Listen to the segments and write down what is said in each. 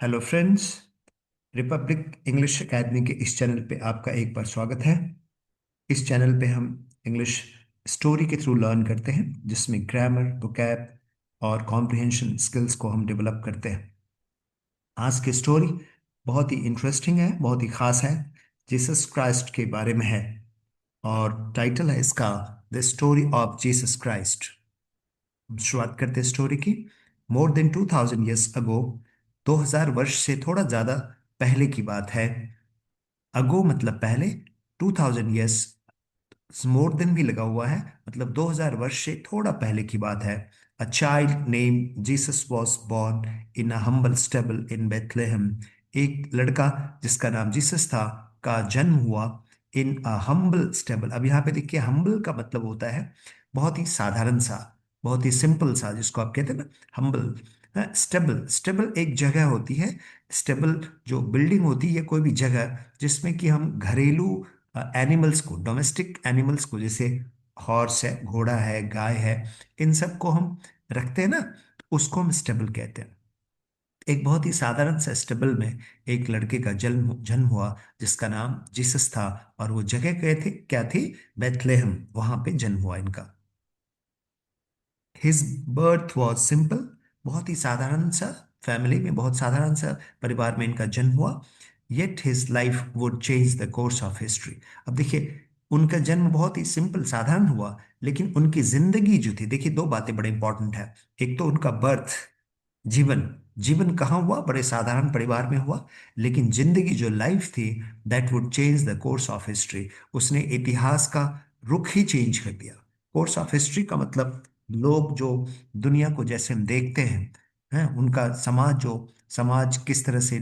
Hello friends. Republic English academy के इस channel पे आपका एक बार स्वागत है। इस चैनल पे हम इंग्लिश स्टोरी के थ्रू लर्न करते हैं, जिसमें ग्रामर, वोकैब और कॉम्प्रिहेंशन स्किल्स को हम डेवलप करते हैं। आज की स्टोरी बहुत ही इंटरेस्टिंग है, बहुत ही खास है। जीसस क्राइस्ट के बारे में है और टाइटल है इसका the story of Jesus Christ. हम शुरुआत करते हैं स्टोरी की। मोर देन 2000 ईयर्स अगो, 2000 वर्ष से थोड़ा ज्यादा पहले की बात है। अगो मतलब पहले, 2000 ईयर्स मोर देन भी लगा हुआ है, मतलब 2000 वर्ष से थोड़ा पहले की बात है। A child name Jesus was born in a humble stable in Bethlehem. एक लड़का जिसका नाम जीसस था का जन्म हुआ इन अ हम्बल स्टेबल। अब यहाँ पे देखिए, हम्बल का मतलब होता है बहुत ही साधारण सा, बहुत ही सिंपल सा, जिसको आप कहते हैं ना हम्बल। स्टेबल, स्टेबल एक जगह होती है। स्टेबल जो बिल्डिंग होती है, कोई भी जगह जिसमें कि हम घरेलू एनिमल्स को, डोमेस्टिक एनिमल्स को, जैसे हॉर्स है, घोड़ा है, गाय है, इन सब को हम रखते हैं ना, तो उसको हम स्टेबल कहते हैं। एक बहुत ही साधारण सा स्टेबल में एक लड़के का जन्म जन्म हुआ, जिसका नाम जीसस था। और वो जगह कहे थे क्या थी? बेथलेहम, वहां पे जन्म हुआ इनका। हिज बर्थ वॉज सिंपल, बहुत ही साधारण सा फैमिली में, बहुत साधारण सा परिवार में इनका जन्म हुआ। Yet his life would change the course of history. अब देखिए, उनका जन्म बहुत ही सिंपल साधारण हुआ, लेकिन उनकी जिंदगी जो थी, देखिए दो बातें बड़े इंपॉर्टेंट है। एक तो उनका बर्थ, जीवन, जीवन कहाँ हुआ? बड़े साधारण परिवार में हुआ। लेकिन जिंदगी जो लाइफ थी, that would change the course of history, उसने इतिहास का रुख ही चेंज कर दिया। कोर्स ऑफ हिस्ट्री का मतलब लोग जो दुनिया को जैसे हम देखते हैं उनका समाज, जो समाज किस तरह से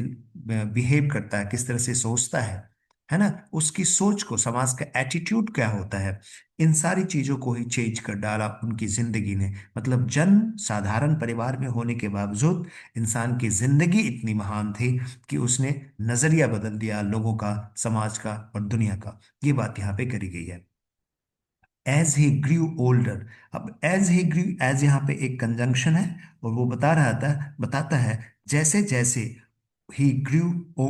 बिहेव करता है, किस तरह से सोचता है ना, उसकी सोच को, समाज का एटीट्यूड क्या होता है, इन सारी चीजों को ही चेंज कर डाला उनकी जिंदगी ने। मतलब जन्म साधारण परिवार में होने के बावजूद इंसान की जिंदगी इतनी महान थी कि उसने नजरिया बदल दिया लोगों का, समाज का और दुनिया का। ये बात यहाँ पे करी गई है। As he grew older. अब एज ही ग्रीव, एज यहाँ पे एक कंजंक्शन है, और वो बताता है जैसे जैसे ही ग्रीव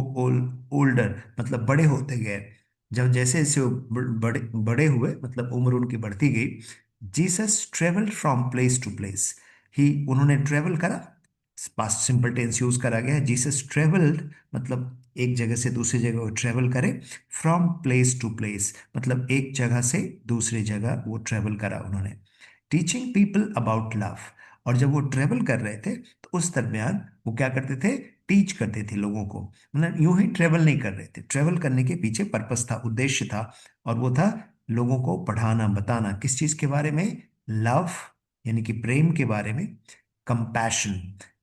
ओल्डर, मतलब बड़े होते गए। जब जैसे जैसे वो बड़े बड़े हुए, मतलब उम्र उनकी बढ़ती गई। Jesus travelled from place to place. He, उन्होंने ट्रेवल करा, पास्ट सिंपल टेंस यूज करा गया है। जीसस ट्रेवल्ड मतलब एक जगह से दूसरी जगह वो ट्रेवल करे। फ्रॉम प्लेस टू प्लेस मतलब एक जगह से दूसरी जगह वो ट्रेवल करा उन्होंने। Teaching people about love. और जब वो ट्रेवल कर रहे थे, तो उस दरमियान वो क्या करते थे? टीच करते थे लोगों को। मतलब यूं ही ट्रेवल नहीं कर रहे थे, ट्रेवल करने के पीछे पर्पस था, उद्देश्य था। और वो था लोगों को पढ़ाना, बताना, किस चीज के बारे में? लव, यानी कि प्रेम के बारे में। कंपैशन,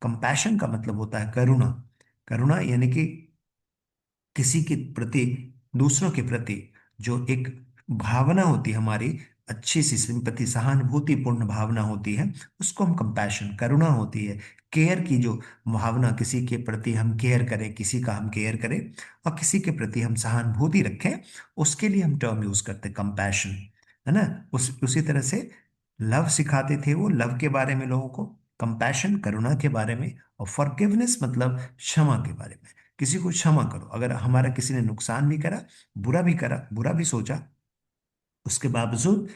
कंपैशन का मतलब होता है करुणा। करुणा यानी कि किसी के प्रति, दूसरों के प्रति जो एक भावना होती है हमारी, अच्छी सी सिंपैथी, सहानुभूतिपूर्ण भावना होती है, उसको हम कंपैशन, करुणा होती है। केयर की जो भावना, किसी के प्रति हम केयर करें, किसी का हम केयर करें और किसी के प्रति हम सहानुभूति रखें, उसके लिए हम टर्म यूज करते हैं कंपैशन, है ना। उसी तरह से लव सिखाते थे वो, लव के बारे में लोगों को, कंपैशन करुणा के बारे में, और फॉरगिवनेस मतलब क्षमा के बारे में। किसी को क्षमा करो, अगर हमारा किसी ने नुकसान भी करा, बुरा भी सोचा, उसके बावजूद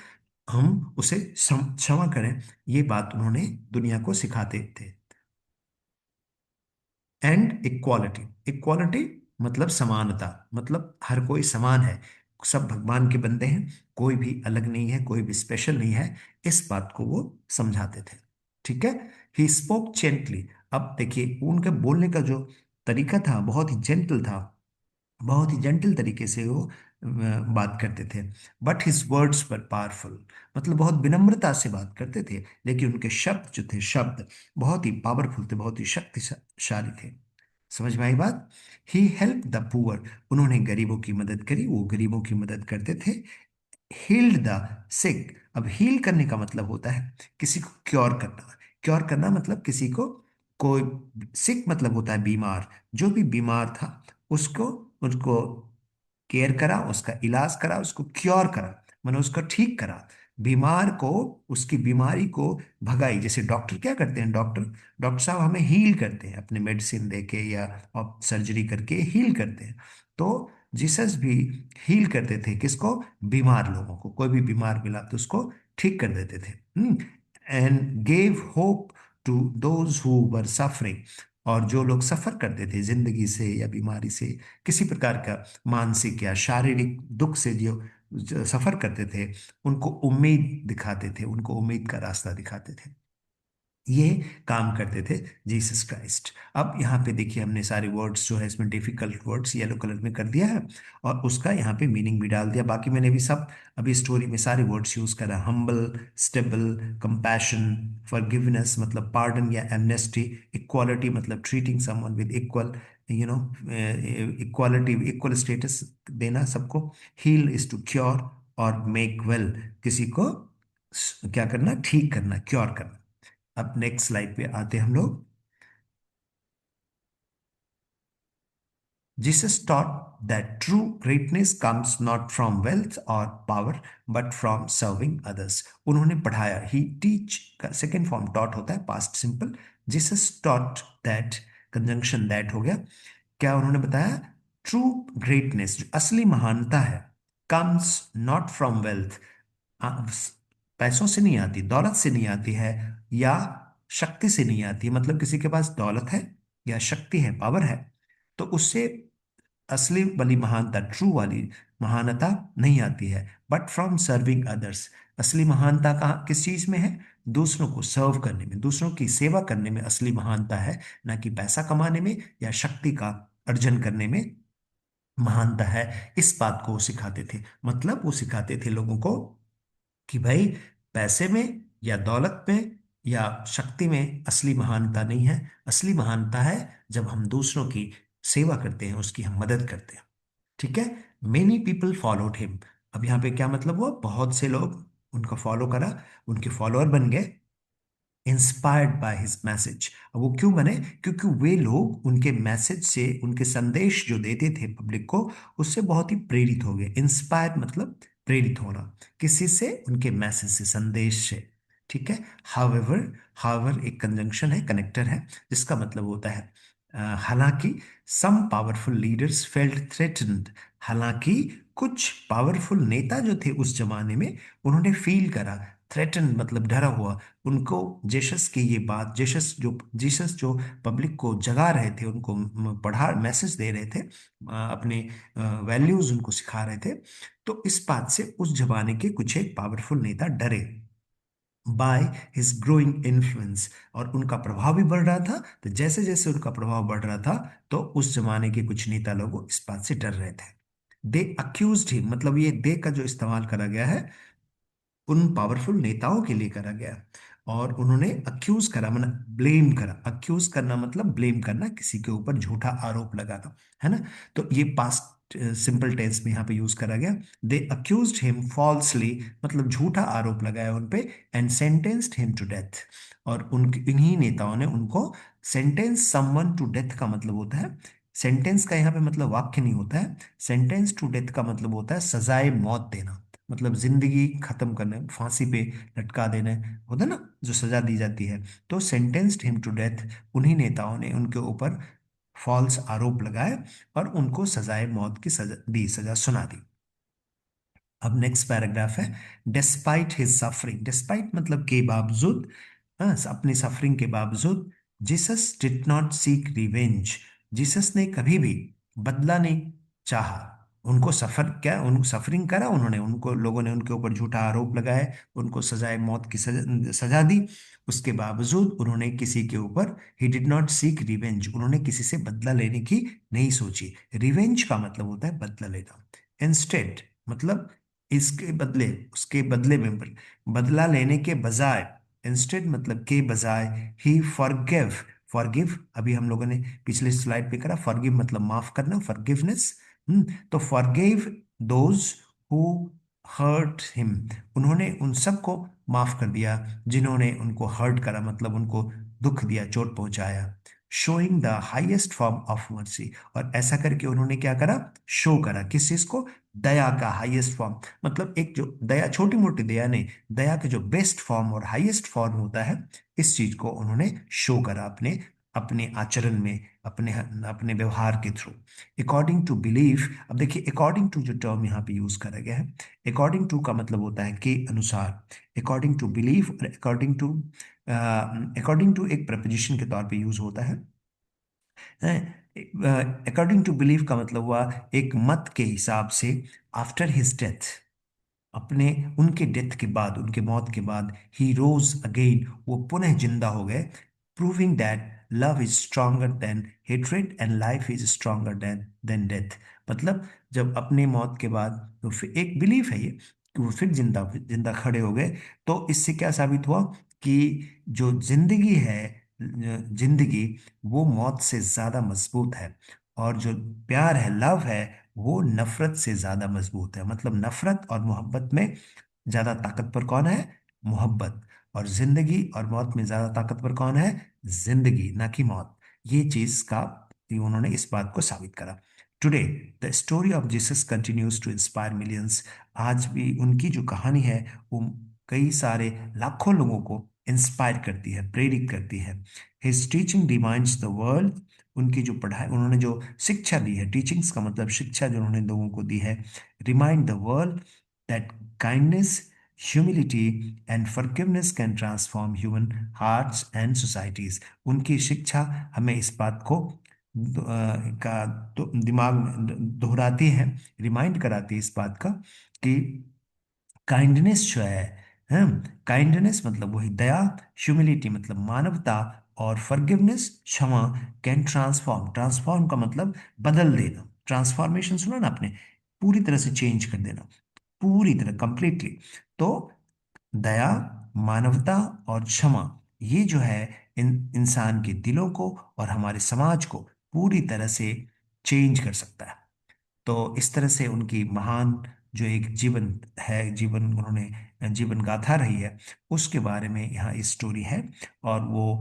हम उसे क्षमा करें। ये बात उन्होंने दुनिया को सिखाते थे। एंड इक्वालिटी, इक्वालिटी मतलब समानता, मतलब हर कोई समान है, सब भगवान के बंदे हैं, कोई भी अलग नहीं है, कोई भी स्पेशल नहीं है। इस बात को वो समझाते थे। ठीक है। He spoke gently. अब देखिए, उनका बोलने का जो तरीका था बहुत ही जेंटल था, बहुत ही जेंटल तरीके से वो बात करते थे। बट हिज वर्ड्स पर पावरफुल, मतलब बहुत विनम्रता से बात करते थे, लेकिन उनके शब्द जो थे, शब्द बहुत ही पावरफुल थे, बहुत ही शक्तिशाली थे। समझ में आई बात? ही हेल्प द पुअर, उन्होंने गरीबों की मदद करी, वो गरीबों की मदद करते थे। हील्ड द सिक। अब हील करने का मतलब होता है किसी को क्योर करना। क्योर करना मतलब किसी को, कोई, सिक मतलब होता है बीमार, जो भी बीमार था उसको, उसको केयर करा, उसका इलाज करा, उसको क्योर करा, मैंने उसको ठीक करा। बीमार को, उसकी बीमारी को भगाई। जैसे डॉक्टर क्या करते हैं, डॉक्टर डॉक्टर साहब हमें हील करते हैं अपने मेडिसिन देके या सर्जरी करके हील करते हैं। तो जीसस भी हील करते थे किसको, बीमार लोगों को। कोई भी बीमार मिला तो उसको ठीक कर देते थे। And gave hope to those who were suffering. और जो लोग सफर करते थे जिंदगी से या बीमारी से, किसी प्रकार का मानसिक या शारीरिक दुख से जो सफर करते थे, उनको उम्मीद दिखाते थे, उनको उम्मीद का रास्ता दिखाते थे। ये काम करते थे जीसस क्राइस्ट। अब यहाँ पे देखिए हमने सारे वर्ड्स जो है इसमें डिफिकल्ट वर्ड्स येलो कलर में कर दिया है, और उसका यहाँ पे मीनिंग भी डाल दिया। बाकी मैंने भी सब अभी स्टोरी में सारे वर्ड्स यूज करा। हम्बल, स्टेबल, कंपैशन, फॉरगिवनेस मतलब पार्डन या एमनेस्टी, इक्वालिटी मतलब treating someone with equal, you know, equality, equal status देना सबको। हील इज टू क्योर, और मेक वेल किसी को क्या करना, ठीक करना, क्योर करना। अब नेक्स्ट स्लाइड पे आते हैं हम लोग। Jesus taught that true greatness comes not from wealth or power but from serving others. उन्होंने पढ़ाया, he teach का सेकेंड फॉर्म taught होता है, past simple. Jesus taught that, conjunction that हो गया। क्या उन्होंने बताया, ट्रू ग्रेटनेस, जो असली महानता है, comes not from wealth, पैसों से नहीं आती, दौलत से नहीं आती है, या शक्ति से नहीं आती। मतलब किसी के पास दौलत है या शक्ति है, पावर है, तो उससे असली वाली महानता, ट्रू वाली महानता नहीं आती है, बट फ्रॉम सर्विंग अदर्स। असली महानता कहाँ, किस चीज में है, दूसरों को सर्व करने में, दूसरों की सेवा करने में असली महानता है, ना कि पैसा कमाने में या शक्ति का अर्जन करने में महानता है। इस बात को वो सिखाते थे। मतलब वो सिखाते थे लोगों को कि भाई पैसे में या दौलत में या शक्ति में असली महानता नहीं है। असली महानता है जब हम दूसरों की सेवा करते हैं, उसकी हम मदद करते हैं। ठीक है। Many people followed him. अब यहाँ पे क्या मतलब हुआ, बहुत से लोग उनका फॉलो करा, उनके फॉलोअर बन गए, इंस्पायर्ड बाय हिज मैसेज। अब वो क्यों बने, क्योंकि वे लोग उनके मैसेज से, उनके संदेश जो देते थे पब्लिक को, उससे बहुत ही प्रेरित हो गए। इंस्पायर मतलब प्रेरित होना, किसी से, उनके मैसेज से, संदेश से। ठीक है। हावेवर, हावेवर एक कंजंक्शन है, कनेक्टर है, जिसका मतलब होता है हालांकि। सम पावरफुल लीडर्स फेल्ट थ्रेटन्ड। हालांकि कुछ पावरफुल नेता जो थे उस जमाने में, उन्होंने फील करा, थ्रेटन मतलब डरा हुआ। उनको जेसस की ये बात, जीसस जो पब्लिक को जगा रहे थे, उनको पढ़ा, मैसेज दे रहे थे, अपने वैल्यूज उनको सिखा रहे थे, तो इस बात से उस जमाने के कुछ एक पावरफुल नेता डरे, बाय हिज ग्रोइंग इन्फ्लुएंस। और उनका प्रभाव भी बढ़ रहा था। तो जैसे जैसे उनका प्रभाव बढ़ रहा था, तो उस जमाने के कुछ नेता लोग इस बात से डर रहे थे। दे अक्यूज्ड हिम, मतलब ये दे का जो इस्तेमाल करा गया है उन पावरफुल नेताओं के लिए करा गया। और उन्होंने अक्यूज करा, मतलब ब्लेम करा। अक्यूज करना मतलब ब्लेम करना, किसी के ऊपर झूठा आरोप लगाना, है ना। तो ये पास्ट सिंपल टेंस में यहाँ पे यूज करा गया। दे अक्यूज्ड हिम फॉल्सली, मतलब झूठा आरोप लगाया उन पे, and sentenced him to death. और उनके, इन्हीं नेताओं ने उनको सेंटेंस समवन टू डेथ का मतलब होता है, सेंटेंस का यहाँ पे मतलब वाक्य नहीं होता है। सेंटेंस टू डेथ का मतलब होता है सजाए मौत देना, मतलब जिंदगी खत्म करना, फांसी पे लटका देना, होता है ना, जो सजा दी जाती है। तो सेंटेंस्ड हिम टू डेथ, उन्हीं नेताओं ने उनके ऊपर फॉल्स आरोप लगाए और उनको सजाए मौत की सजा दी, सजा सुना दी। अब नेक्स्ट पैराग्राफ है, डिस्पाइट हिज सफरिंग। डिस्पाइट मतलब के बावजूद, हाँ, अपनी सफरिंग के बावजूद, Jesus did not seek revenge. Jesus ने कभी भी बदला नहीं चाहा। उनको सफर क्या, उन सफरिंग करा उन्होंने, उनको लोगों ने उनके ऊपर झूठा आरोप लगाए, उनको सजाए मौत की सजा दी। उसके बावजूद उन्होंने किसी के ऊपर, he did not seek revenge, उन्होंने किसी से बदला लेने की नहीं सोची। रिवेंज का मतलब होता है बदला लेना। इंस्टेड मतलब इसके बदले, उसके बदले में, बदला लेने के बजाय, इंस्टेड मतलब के बजाय, ही फॉरगिव। फॉरगिव अभी हम लोगों ने पिछले स्लाइड पे करा, फॉरगिव मतलब माफ करना, फॉरगिवनेस। तो forgive those who hurt him, उन्होंने उन सबको माफ कर दिया जिन्होंने उनको हर्ट करा, मतलब उनको दुख दिया, चोट पहुंचाया। Showing the highest form of mercy. और ऐसा करके उन्होंने क्या करा, शो करा किस चीज को, दया का हाईएस्ट फॉर्म। मतलब एक जो दया, छोटी मोटी दया नहीं, दया के जो बेस्ट फॉर्म और हाईएस्ट फॉर्म होता है, इस चीज को उन्होंने शो करा अपने अपने आचरण में, अपने अपने व्यवहार के थ्रू। अकॉर्डिंग टू बिलीफ, अब देखिए अकॉर्डिंग टू जो टर्म यहाँ पे यूज करा गया है, अकॉर्डिंग टू का मतलब होता है के अनुसार, अकॉर्डिंग टू बिलीफ और अकॉर्डिंग टू एक प्रपोजिशन के तौर पे यूज होता है। अकॉर्डिंग टू बिलीफ का मतलब हुआ एक मत के हिसाब से, आफ्टर हिज डेथ, अपने उनके डेथ के बाद, उनके मौत के बाद, ही रोज अगेन, वो पुनः जिंदा हो गए, proving that love is stronger than hatred and life is stronger than death. मतलब जब अपने मौत के बाद, तो फिर एक बिलीफ है ये कि वो फिर जिंदा जिंदा खड़े हो गए। तो इससे क्या साबित हुआ कि जो जिंदगी है, जिंदगी वो मौत से ज्यादा मजबूत है, और जो प्यार है, लव है, वो नफरत से ज्यादा मजबूत है। मतलब नफरत और मोहब्बत में ज्यादा ताकतवर कौन है, मोहब्बत। और जिंदगी और मौत में ज्यादा ताकतवर कौन है, जिंदगी, ना कि मौत। ये चीज का, ये उन्होंने इस बात को साबित करा। Today the story of Jesus continues to inspire millions. आज भी उनकी जो कहानी है, वो कई सारे लाखों लोगों को इंस्पायर करती है, प्रेरित करती है। His teaching reminds the world, उनकी जो पढ़ाई, उन्होंने जो शिक्षा दी है, टीचिंग्स का मतलब शिक्षा जो उन्होंने लोगों को दी है, remind the world that kindness, humility and forgiveness can transform human hearts and societies. उनकी शिक्षा हमें इस बात को का दिमाग में दोहराती है, रिमाइंड कराती है इस बात का कि काइंडनेस जो है, काइंडनेस मतलब वही दया, ह्यूमिलिटी मतलब मानवता, और फॉरगिवनेस क्षमा, कैन ट्रांसफॉर्म, ट्रांसफॉर्म का मतलब बदल देना, ट्रांसफॉर्मेशन सुना ना आपने, पूरी तरह से चेंज कर देना, पूरी तरह कंप्लीटली। तो दया, मानवता और क्षमा, ये जो है इंसान के दिलों को और हमारे समाज को पूरी तरह से चेंज कर सकता है। तो इस तरह से उनकी महान जो एक जीवन है, जीवन उन्होंने जीवन गाथा रही है, उसके बारे में यहाँ इस स्टोरी है। और वो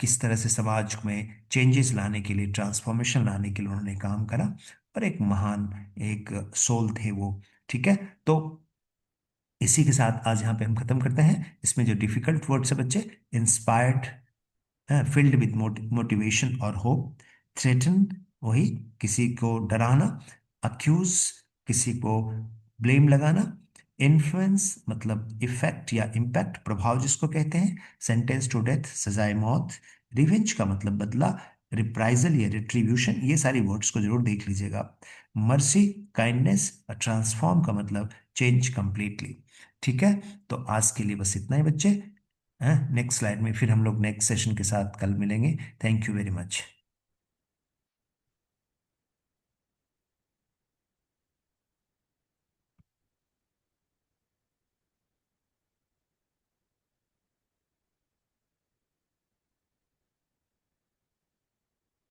किस तरह से समाज में चेंजेस लाने के लिए, ट्रांसफॉर्मेशन लाने के लिए उन्होंने काम करा, और एक महान एक सोल थे वो। ठीक है, तो इसी के साथ आज यहाँ पे हम खत्म करते हैं। इसमें जो डिफिकल्ट वर्ड्स है बच्चे, इंस्पायर्ड, फिल्ड विद मोटिवेशन और होप, थ्रेटन वही किसी को डराना, अक्यूज किसी को ब्लेम लगाना, इन्फ्लुएंस मतलब इफेक्ट या इम्पैक्ट, प्रभाव जिसको कहते हैं, सेंटेंस टू डेथ सजाए मौत, रिवेंज का मतलब बदला, रिप्राइजल या रिट्रीब्यूशन, ये सारी वर्ड्स को जरूर देख लीजिएगा। मर्सी, काइंडनेस, और ट्रांसफॉर्म का मतलब चेंज कंप्लीटली। ठीक है, तो आज के लिए बस इतना ही बच्चे। नेक्स्ट स्लाइड में फिर हम लोग नेक्स्ट सेशन के साथ कल मिलेंगे। Thank you very much.